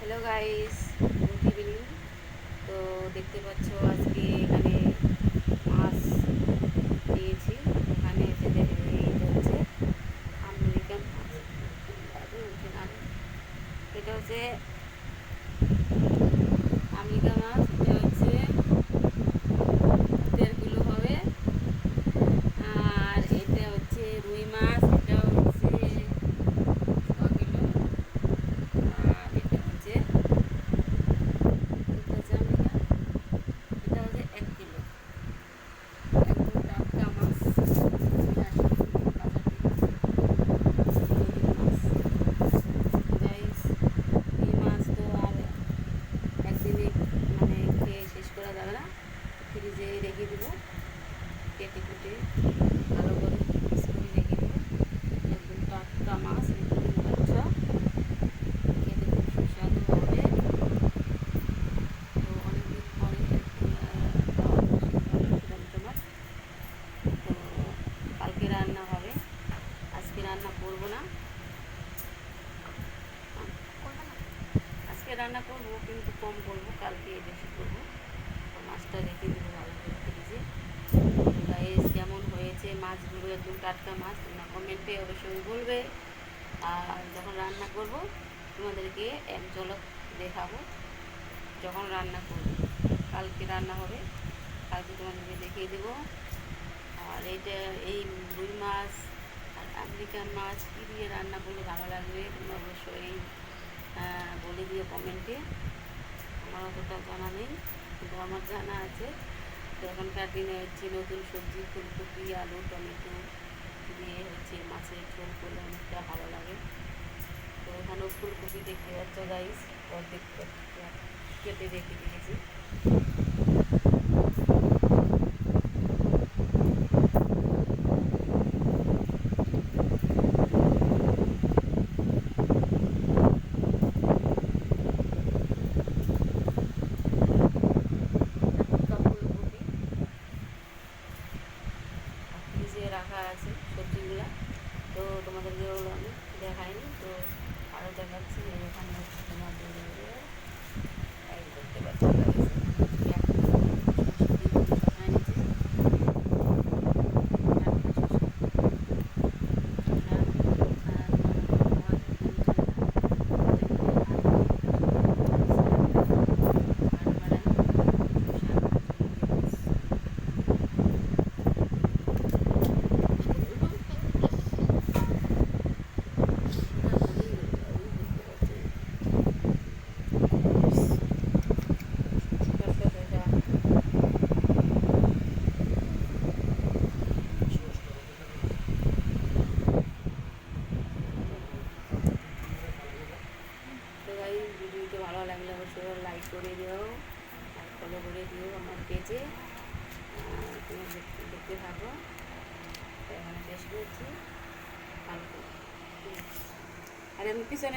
Hello guys, good evening. তো দেখতে পাচ্ছ আজকে এখানে মাছ নিয়েছি। এখানে এইটা হচ্ছে আমেরিকান মাছ। উঠে না, এটা হচ্ছে আমেরিকান মাছ। এটা হচ্ছে 1.5 কিলো হবে। আর এটা হচ্ছে রুই মাছ, এটা হচ্ছে 6 কিলো। আর এটা হচ্ছে আমেরিকান, এটা হচ্ছে 1 কিলো। একদম টাটকা মাছ নিয়ে আসছি বাজার থেকে, নদীর মাছ। গাইস, এই মাছ তো আর একদিনে মানে খেয়ে শেষ করা যাবে না, ফ্রিজে রেখে দেবো, কেটে কুটে ভালো করে পিস করে রেখে দেবো। একদম টাটকা মাছ, দেখতে পাচ্ছ, খেতে খুব সুস্বাদু হবে। তো অনেকদিন পরে খাওয়া মাছ। তো কালকে রান্না হবে, আজকে রান্না করবো না। আজকে রান্না করবো কিন্তু কম করবো, কালকে বেশি করবো। তো মাছটা রেখে দেবো ভালো করে ফ্রিজে। গাইস, কেমন হয়েছে মাছগুলো? একদম টাটকা মাছ, তোমরা কমেন্টে অবশ্যই বলবে। আর যখন রান্না করব তোমাদেরকে এক ঝলক দেখাবো যখন রান্না করব। কালকে রান্না হবে, কালকে তোমাদেরকে দেখিয়ে দেবো। আর এইটা, এই রুই মাছ আর আমেরিকান মাছ কী দিয়ে রান্না করলে ভালো লাগবে তোমরা অবশ্যই বলে দিও কমেন্টে। আমার অতটা জানা নেই, কিন্তু আমার জানা আছে। তো এখনকার দিনে হচ্ছে নতুন সবজি ফুলকপি, আলু, টমেটো দিয়ে হচ্ছে মাছের ঝোল করলে অনেকটা ভালো লাগে। তো এখানেও ফুলকপি দেখতে পাচ্ছ গাইস, অর্ধেক কেটে রেখে দিয়েছি। ফুলকপি ফ্রিজে রাখা আছে সবজিগুলো, তো তোমাদেরকে ওগুলো আমি দেখাইনি। তো আরও দেখাচ্ছি, এখানে হচ্ছে তোমাদের এই দেখতে পাচ্ছি গাইস, শশা নিচে টাটকা শশা। তো ভাই, ভিডিওটি ভালো লাগলে অবশ্যই লাইক করে দিও আর ফলো করে দিও আমার পেজে। তুমি দেখতে থাকো। তো এখানে শেষ করছি, ভালো করে। আর আমি পিছনে